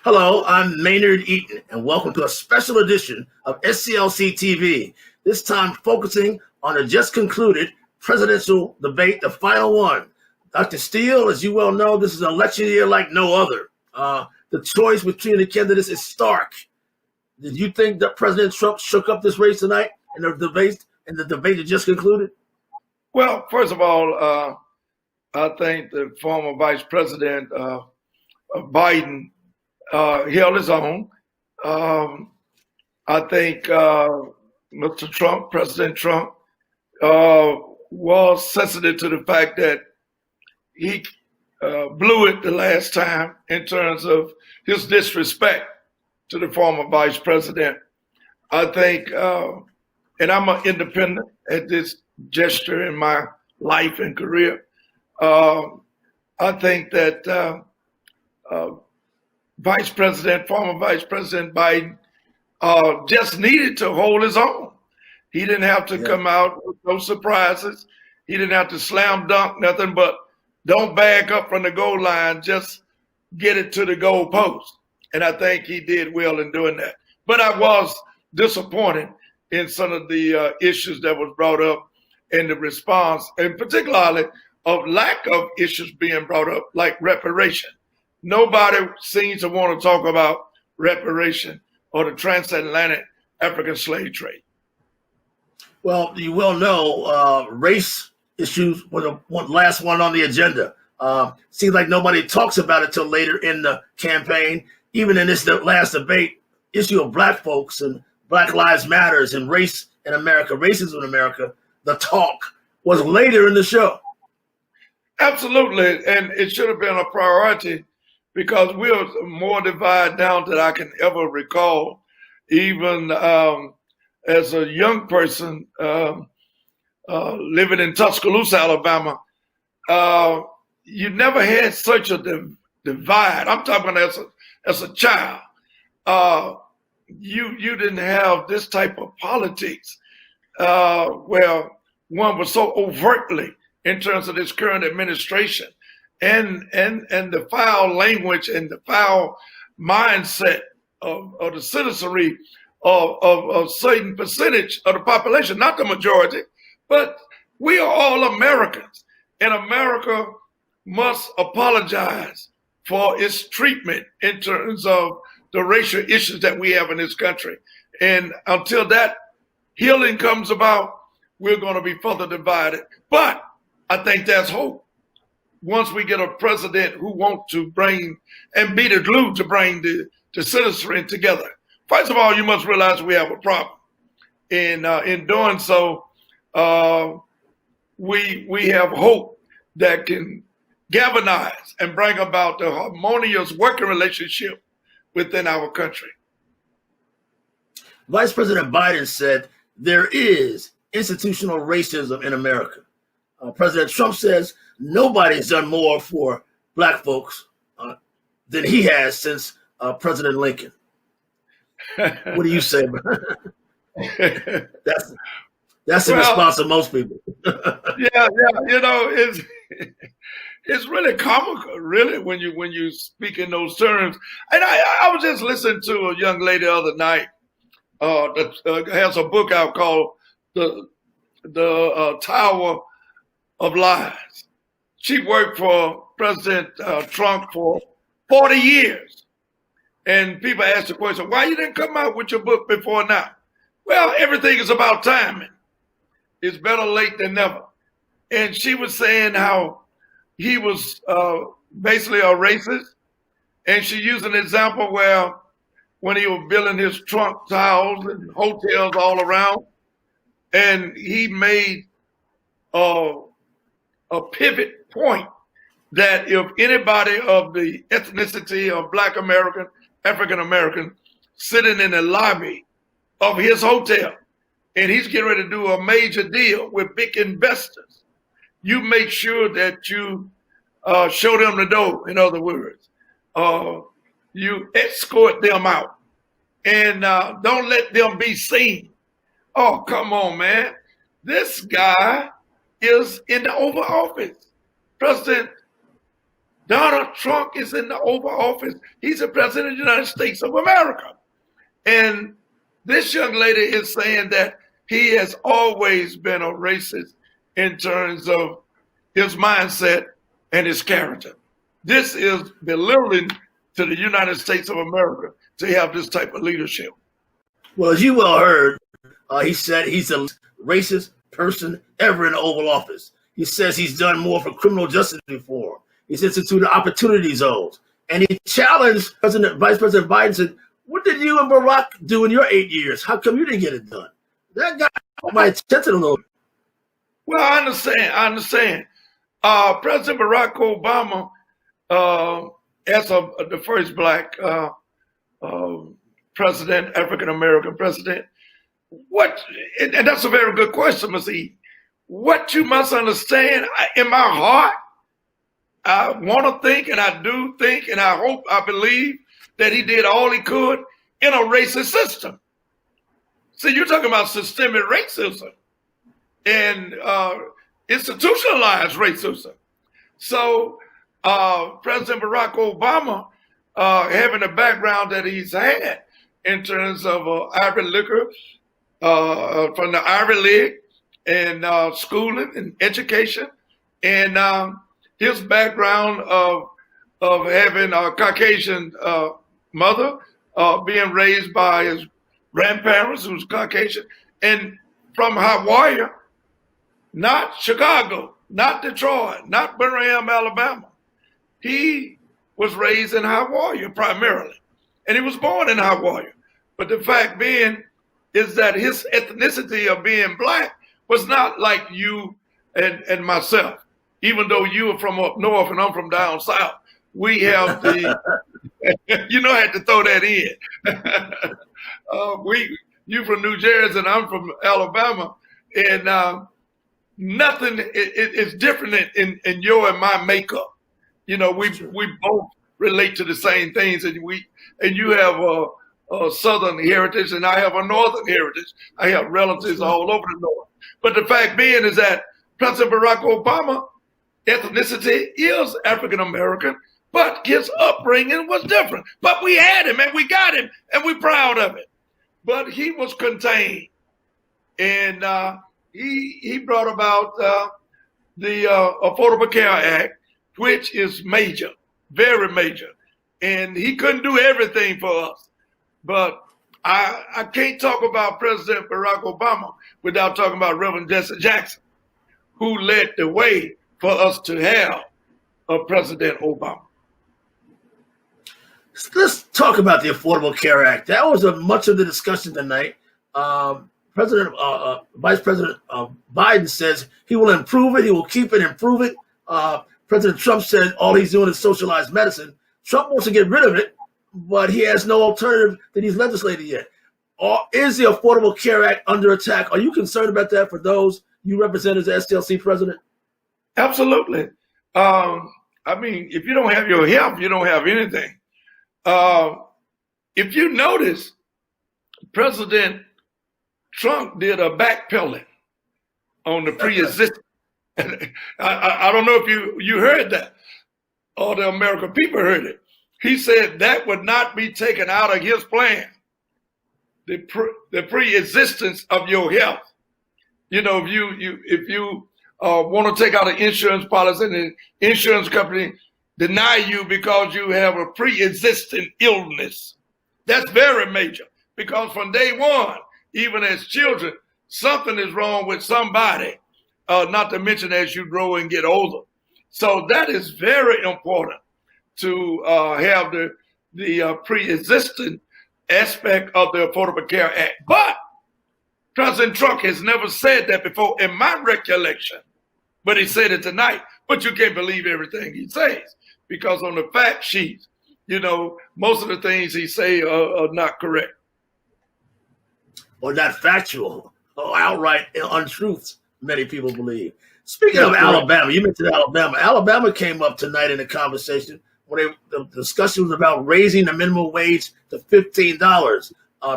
Hello, I'm Maynard Eaton, and welcome to a special edition of SCLC TV, this time focusing on the just concluded presidential debate, the final one. Dr. Steele, as you well know, this is an election year like no other. The choice between the candidates is stark. Did you think that President Trump shook up this race tonight in the debate that just concluded? Well, first of all, I think the former Vice President Biden held his own. I think Mr. Trump, President Trump, was sensitive to the fact that he blew it the last time in terms of his disrespect to the former vice president. I think, and I'm an independent at this gesture in my life and career. I think that former Vice President Biden just needed to hold his own. He didn't have to come out with no surprises. He didn't have to slam dunk nothing, but don't back up from the goal line, just get it to the goal post. And I think he did well in doing that. But I was disappointed in some of the issues that was brought up in the response, and particularly of lack of issues being brought up, like reparation. Nobody seems to want to talk about reparation or the transatlantic African slave trade. Well, you well know race issues were the last one on the agenda. Seems like nobody talks about it till later in the campaign. Even in this last debate, issue of Black folks and Black Lives Matters and race in America, racism in America, the talk was later in the show. Absolutely, and it should have been a priority because we're more divided now than I can ever recall. Even as a young person living in Tuscaloosa, Alabama, you never had such a divide. I'm talking as a child. You didn't have this type of politics where one was so overtly in terms of this current administration and the foul language and the foul mindset of the citizenry of a certain percentage of the population, not the majority, but we are all Americans, and America must apologize for its treatment in terms of the racial issues that we have in this country. And until that healing comes about, we're going to be further divided. But I think there's hope. Once we get a president who wants to bring and be the glue to bring the citizenry together. First of all, you must realize we have a problem. In doing so, we have hope that can galvanize and bring about the harmonious working relationship within our country. Vice President Biden said there is institutional racism in America. President Trump says nobody's done more for Black folks than he has since President Lincoln. What do you say about that? That's the response of most people. yeah, you know, it's really comical, really, when you speak in those terms. And I was just listening to a young lady the other night that has a book out called the Tower of Lies. She worked for President Trump for 40 years. And people ask the question, why you didn't come out with your book before now? Well, everything is about timing. It's better late than never. And she was saying how he was basically a racist. And she used an example where when he was building his Trump towers and hotels all around, and he made a pivot point that if anybody of the ethnicity of Black American, African American, sitting in the lobby of his hotel, and he's getting ready to do a major deal with big investors, you make sure that you show them the door, in other words. You escort them out and don't let them be seen. Oh, come on, man. This guy is in the Oval Office. President Donald Trump is in the Oval Office. He's the president of the United States of America. And this young lady is saying that he has always been a racist in terms of his mindset and his character. This is belittling to the United States of America to have this type of leadership. Well, as you well heard, he said he's the racist person ever in the Oval Office. He says he's done more for criminal justice reform. He's instituted opportunity zones. And he challenged Vice President Biden and said, what did you and Barack do in your 8 years? How come you didn't get it done? That got my attention a little bit. Well, I understand. President Barack Obama, as the first black president, African-American president, and that's a very good question, Ms. E. What you must understand, in my heart, I want to think, and I do think, and I hope, I believe that he did all he could in a racist system. See, you're talking about systemic racism and institutionalized racism. So President Barack Obama, having the background that he's had in terms of Ivy liquor, from the Ivy League and schooling and education, and his background of having a Caucasian mother, being raised by his grandparents who's Caucasian, and from Hawaii, not Chicago, not Detroit, not Birmingham, Alabama. He was raised in Hawaii primarily, and he was born in Hawaii. But the fact being is that his ethnicity of being black was not like you and myself. Even though you are from up north and I'm from down south, we have the, I had to throw that in. You from New Jersey and I'm from Alabama, and nothing is different in your and my makeup. We both relate to the same things, and you have a Southern heritage, and I have a Northern heritage. I have relatives all over the North. But the fact being is that President Barack Obama, ethnicity is African American, but his upbringing was different. But we had him, and we got him, and we're proud of it. But he was contained, and he brought about the Affordable Care Act, which is major, very major. And he couldn't do everything for us. But I can't talk about President Barack Obama without talking about Reverend Jesse Jackson, who led the way for us to have a President Obama. Let's talk about the Affordable Care Act. That was much of the discussion tonight. Vice President Biden says he will improve it. He will keep it, improve it. President Trump said all he's doing is socialized medicine. Trump wants to get rid of it, but he has no alternative that he's legislated yet. Or is the Affordable Care Act under attack? Are you concerned about that for those you represent as the SCLC president? Absolutely. If you don't have your health, you don't have anything. If you notice, President Trump did a backpedaling on the pre-existing. I don't know if you heard that, or the American people heard it. He said that would not be taken out of his plan. The pre-existence of your health. If you want to take out an insurance policy and the insurance company deny you because you have a pre-existing illness, that's very major. Because from day one, even as children, something is wrong with somebody. Not to mention as you grow and get older. So that is very important to have the pre-existing aspect of the Affordable Care Act. But President Trump has never said that before in my recollection, but he said it tonight. But you can't believe everything he says, because on the fact sheet, most of the things he say are not correct. Or not factual, or outright untruths, many people believe. Speaking of Alabama, you mentioned Alabama. Alabama came up tonight in the conversation when the discussion was about raising the minimum wage to $15.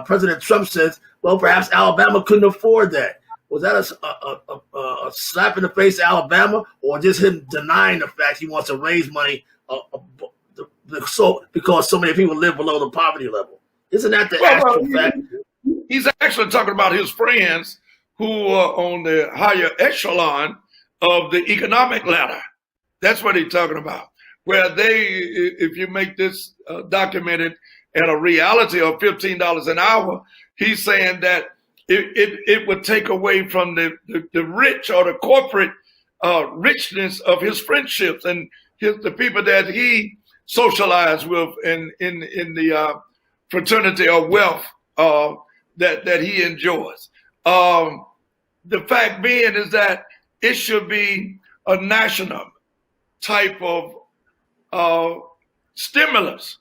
President Trump says, well, perhaps Alabama couldn't afford that. Was that a a slap in the face to Alabama, or just him denying the fact he wants to raise money because so many people live below the poverty level? Isn't that the actual fact? He's actually talking about his friends who are on the higher echelon of the economic ladder. That's what he's talking about. Where they, if you make this documented at a reality of $15 an hour, he's saying that it would take away from the rich or the corporate richness of his friendships and the people that he socialized with in the fraternity of wealth that he enjoys. The fact being is that it should be a national type of stimulus.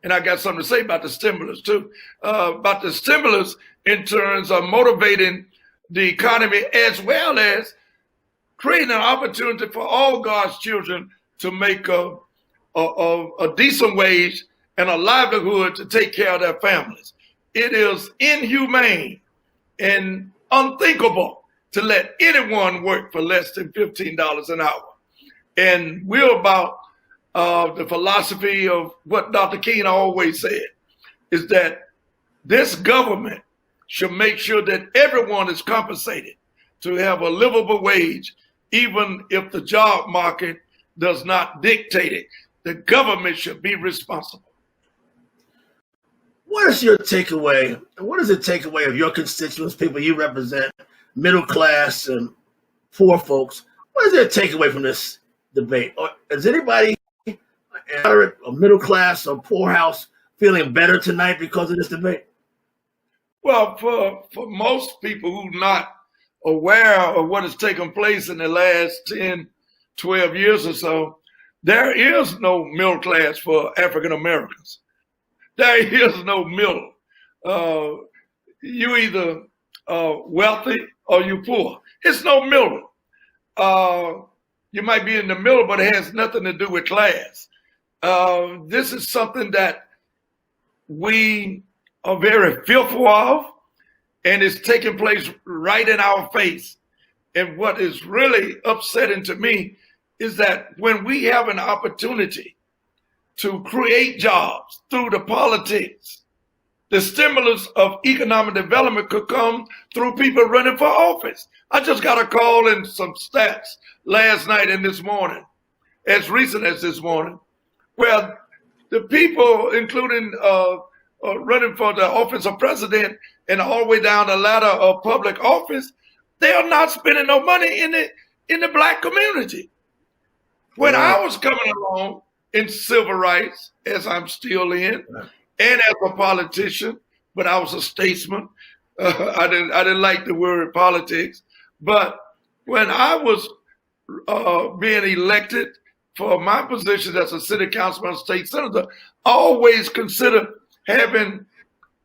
And I got something to say about the stimulus too, about the stimulus in terms of motivating the economy as well as creating an opportunity for all God's children to make a decent wage and a livelihood to take care of their families. It is inhumane and unthinkable to let anyone work for less than $15 an hour. And we're about the philosophy of what Dr. King always said, is that this government should make sure that everyone is compensated to have a livable wage, even if the job market does not dictate it. The government should be responsible. What is your takeaway? What is the takeaway of your constituents, people you represent, middle class and poor folks? What is their takeaway from this debate? Or is anybody in a middle class or poor house feeling better tonight because of this debate? Well, for most people who are not aware of what has taken place in the last 10, 12 years or so, there is no middle class for African Americans. There is no middle. You either wealthy or you poor. It's no middle. You might be in the middle, but it has nothing to do with class. This is something that we are very fearful of, and it's taking place right in our face. And what is really upsetting to me is that when we have an opportunity to create jobs through the politics, the stimulus of economic development could come through people running for office. I just got a call and some stats last night and this morning, as recent as this morning, where the people, including running for the office of president and all the way down the ladder of public office, they are not spending no money in the black community. When I was coming along in civil rights, as I'm still in, and as a politician, but I was a statesman. I didn't like the word politics. But when I was being elected for my position as a city councilman, state senator, I always considered having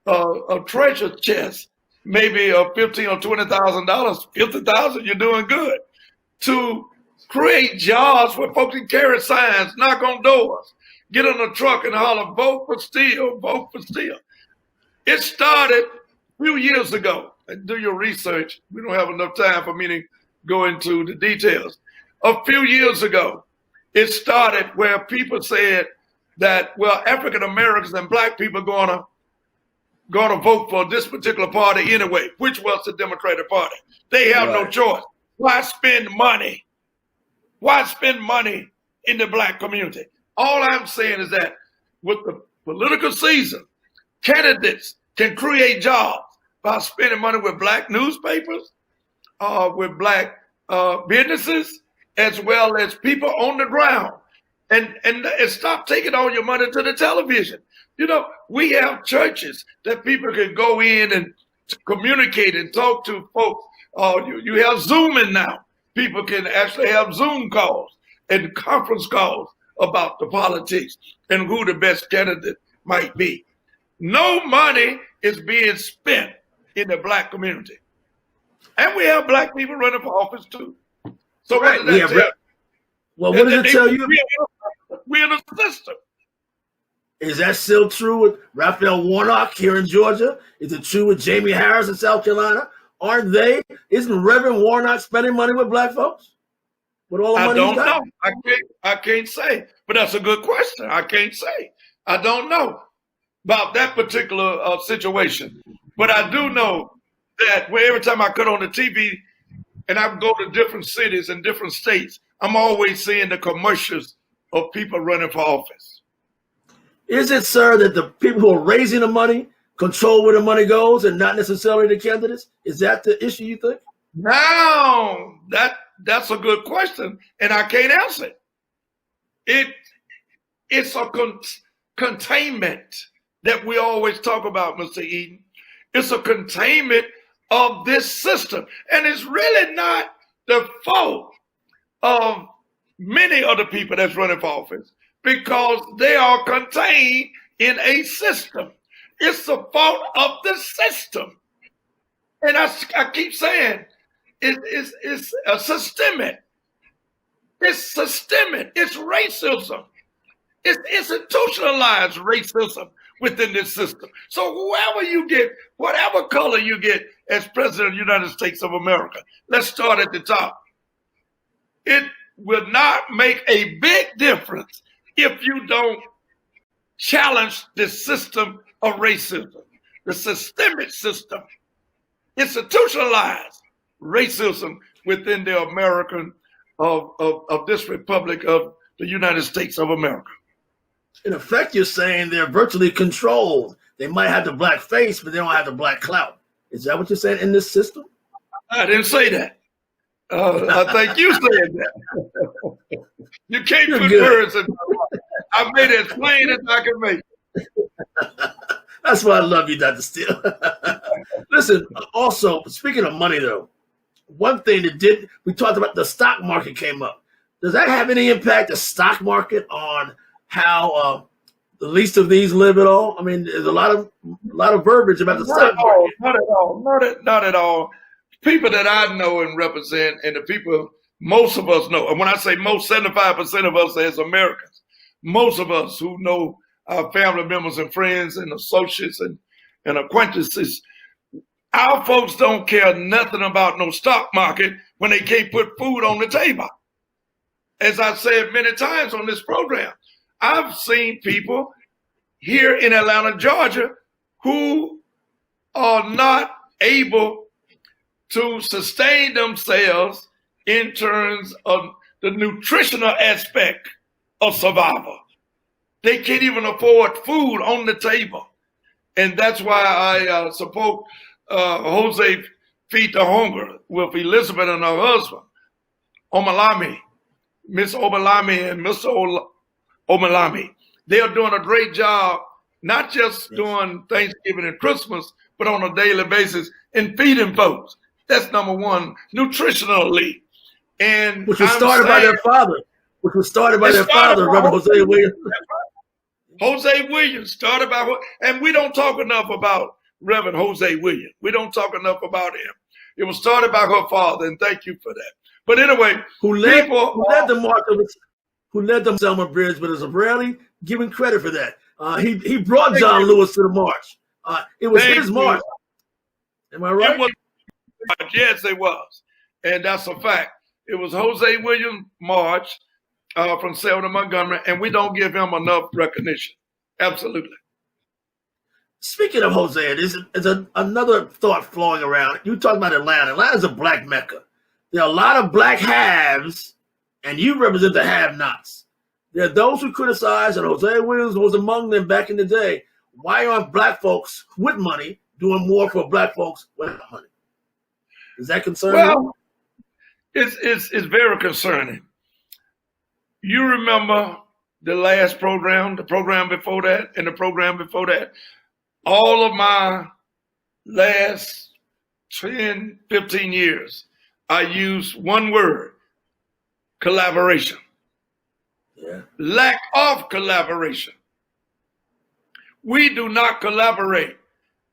a treasure chest, maybe $15,000 or $20,000. $50,000, you're doing good. To create jobs where folks can carry signs, knock on doors, get in a truck and holler, vote for steel, vote for steel. It started a few years ago. Do your research. We don't have enough time for me to go into the details. A few years ago, it started where people said that, well, African Americans and black people are gonna vote for this particular party anyway, which was the Democratic Party. They have no choice. Why spend money? Why spend money in the black community? All I'm saying is that with the political season, candidates can create jobs by spending money with black newspapers, with black businesses, as well as people on the ground. And stop taking all your money to the television. You know, we have churches that people can go in and communicate and talk to folks. You have Zooming now. People can actually have Zoom calls and conference calls about the politics and who the best candidate might be. No money is being spent in the black community. And we have black people running for office too. So what does that tell you? Well, what does it tell you? We're in a system. Is that still true with Raphael Warnock here in Georgia? Is it true with Jamie Harris in South Carolina? Aren't they? Isn't Reverend Warnock spending money with black folks? With all the money he's got? I don't know. I can't say. But that's a good question. I can't say. I don't know about that particular situation. But I do know that every time I cut on the TV and I go to different cities and different states, I'm always seeing the commercials of people running for office. Is it, sir, that the people who are raising the money control where the money goes and not necessarily the candidates? Is that the issue, you think? Now, that's a good question, and I can't answer it. It's a containment that we always talk about, Mr. Eden. It's a containment of this system, and it's really not the fault of many of the people that's running for office because they are contained in a system. It's the fault of the system. And I keep saying it's a systemic. It's systemic. It's racism. It's institutionalized racism within this system. So whoever you get, whatever color you get as president of the United States of America, let's start at the top. It will not make a big difference if you don't challenge the system of racism, the systemic system, institutionalized racism within the American of this Republic of the United States of America. In effect, you're saying they're virtually controlled. They might have the black face, but they don't have the black clout. Is that what you're saying in this system? I didn't say that. I think you said that. You can't put words in my mouth. I made it as plain as I can make it. That's why I love you, Dr. Steele. Listen, also, speaking of money, though, one thing we talked about the stock market came up. Does that have any impact, the stock market, on how the least of these live at all? I mean, there's a lot of verbiage about the stock market. Not at all. People that I know and represent, and the people most of us know, and when I say most, 75% of us as Americans, most of us who know our family members and friends and associates and acquaintances, our folks don't care nothing about no stock market when they can't put food on the table. As I've said many times on this program, I've seen people here in Atlanta, Georgia, who are not able to sustain themselves in terms of the nutritional aspect of survival. They can't even afford food on the table. And that's why I support Jose Feed the Hunger with Elizabeth and her husband, Omalami, Miss Omalami and Mr. Omalami. They are doing a great job, not just during Thanksgiving and Christmas, but on a daily basis in feeding folks. That's number one, nutritionally. And which was started by their father. Reverend Jose Williams. Jose Williams started by, and we don't talk enough about Reverend Jose Williams. We don't talk enough about him. It was started by her father, and thank you for that. But anyway, who led the Selma Bridge, but is rarely given credit for that. He brought John Lewis to the march. It was his march. Am I right? Yes, it was. And that's a fact. It was Jose Williams' march from Selma to Montgomery, and we don't give him enough recognition. Absolutely. Speaking of Jose, there's another thought flowing around. You talk about Atlanta. Atlanta's a black mecca. There are a lot of black haves, and you represent the have-nots. There are those who criticize, and Jose Williams was among them back in the day. Why aren't black folks with money doing more for black folks without money? Is that concerning? Well, it's very concerning. You remember the last program, the program before that, and the program before that. All of my last 10, 15 years, I use one word: collaboration. Yeah. Lack of collaboration. We do not collaborate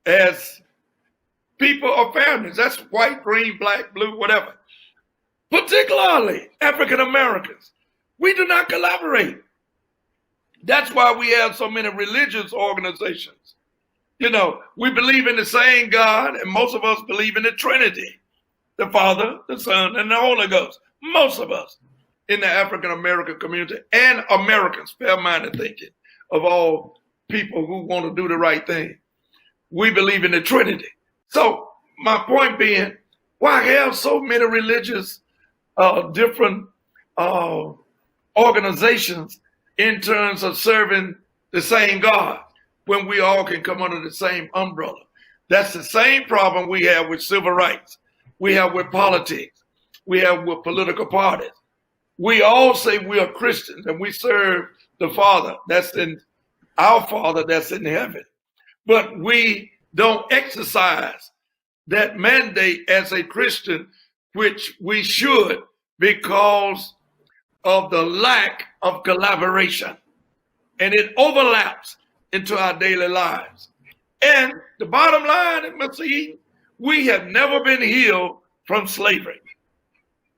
as people or families. That's white, green, black, blue, whatever. Particularly African Americans. We do not collaborate. That's why we have so many religious organizations You know, we believe in the same God, and most of us believe in the Trinity, the Father, the Son, and the Holy Ghost. Most of us in the African American community and Americans, fair-minded thinking, of all people who want to do the right thing. We believe in the Trinity. So my point being, why have so many religious different organizations in terms of serving the same God when we all can come under the same umbrella? That's the same problem we have with civil rights. We have with politics. We have with political parties. We all say we are Christians and we serve the Father that's in our Father that's in heaven. But we don't exercise that mandate as a Christian, which we should, because of the lack of collaboration. And it overlaps into our daily lives. And the bottom line, Mr. Eaton, we have never been healed from slavery.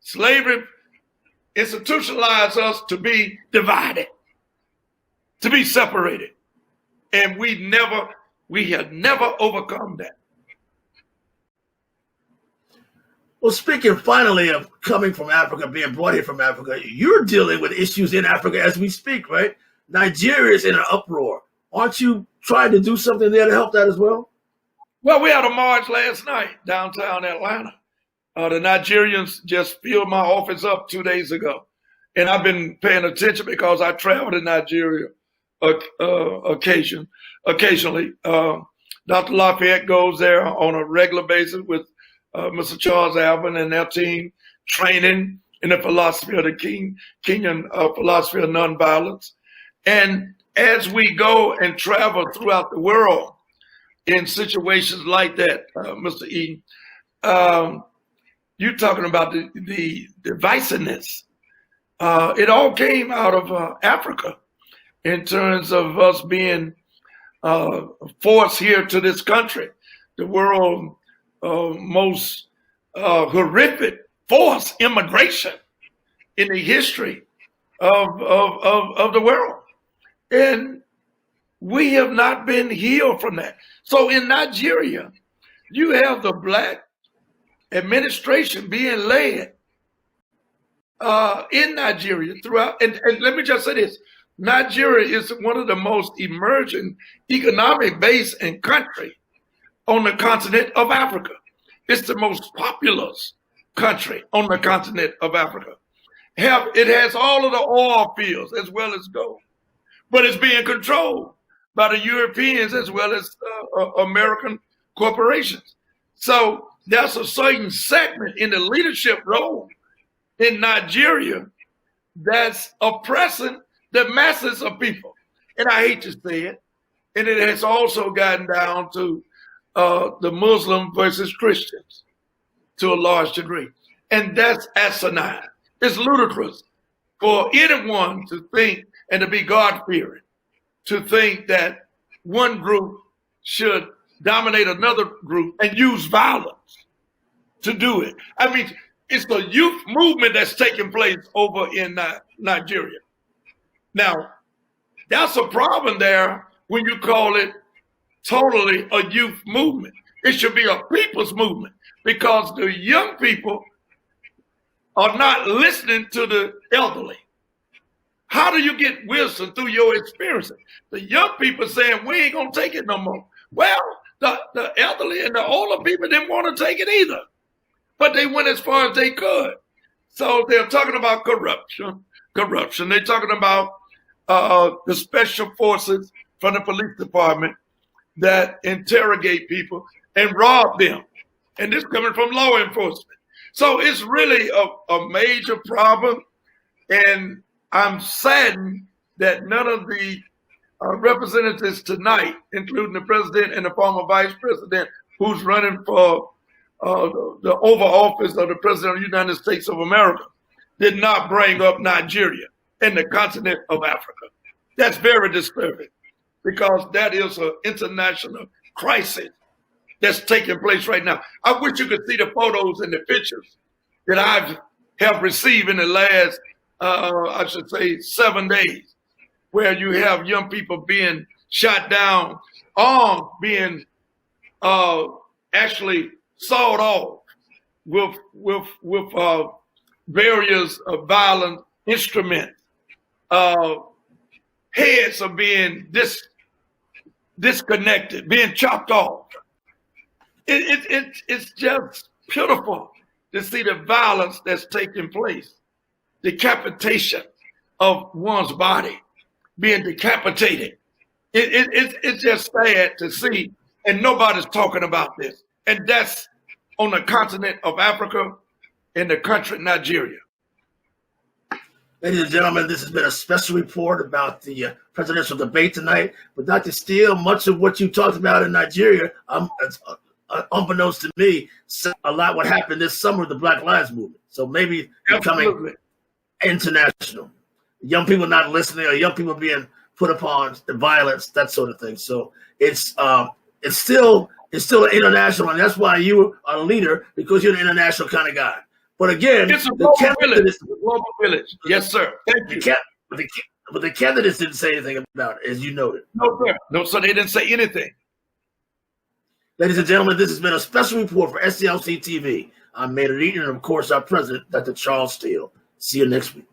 Slavery institutionalized us to be divided, to be separated. And we have never overcome that. Well, speaking finally of coming from Africa, being brought here from Africa, you're dealing with issues in Africa as we speak, right? Nigeria is in an uproar. Aren't you trying to do something there to help that as well? Well, we had a march last night downtown Atlanta. The Nigerians just filled my office up 2 days ago. And I've been paying attention because I travel to Nigeria occasionally. Dr. Lafayette goes there on a regular basis with Mr. Charles Alvin and their team, training in the philosophy of the Kenyan philosophy of nonviolence. And as we go and travel throughout the world in situations like that, Mr. Eden, you're talking about the divisiveness. It all came out of Africa in terms of us being forced here to this country, the world most horrific forced immigration in the history of the world. And we have not been healed from that. So in Nigeria, you have the black administration being led in Nigeria throughout. And let me just say this. Nigeria is one of the most emerging economic base and country on the continent of Africa. It's the most populous country on the continent of Africa. It has all of the oil fields as well as gold, but it's being controlled by the Europeans as well as American corporations. So there's a certain segment in the leadership role in Nigeria that's oppressing the masses of people. And I hate to say it. And it has also gotten down to the Muslim versus Christians to a large degree. And that's asinine. It's ludicrous for anyone to think and to be God-fearing, to think that one group should dominate another group and use violence to do it. I mean, it's a youth movement that's taking place over in Nigeria. Now, that's a problem there when you call it totally a youth movement. It should be a people's movement because the young people are not listening to the elderly. How do you get wisdom through your experiences? The young people saying, we ain't gonna take it no more. Well, the elderly and the older people didn't want to take it either, but they went as far as they could. So they're talking about corruption. They're talking about the special forces from the police department that interrogate people and rob them. And this coming from law enforcement. So it's really a major problem. And I'm saddened that none of the representatives tonight, including the president and the former vice president who's running for the Oval Office of the President of the United States of America, did not bring up Nigeria and the continent of Africa. That's very disturbing because that is an international crisis that's taking place right now. I wish you could see the photos and the pictures that I have received in the last, I should say, 7 days, where you have young people being shot down arms being actually sawed off with various violent instruments. Heads are being disconnected, being chopped off. It's just pitiful to see the violence that's taking place. Decapitation of one's body, being decapitated. It's just sad to see, and nobody's talking about this. And that's on the continent of Africa, in the country Nigeria. Ladies and gentlemen, this has been a special report about the presidential debate tonight. But Dr. Steele, much of what you talked about in Nigeria, unbeknownst to me, a lot what happened this summer with the Black Lives Movement. So maybe becoming international. Young people not listening, or young people being put upon the violence, that sort of thing. So it's still an international, and that's why you are a leader, because you're an international kind of guy. But again, it's a global village. Yes, sir. Thank you. But the candidates didn't say anything about it, as you noted. No, sir. No, sir. They didn't say anything. Ladies and gentlemen, this has been a special report for SCLC TV. I'm Maynard Eaton, and of course, our president, Dr. Charles Steele. See you next week.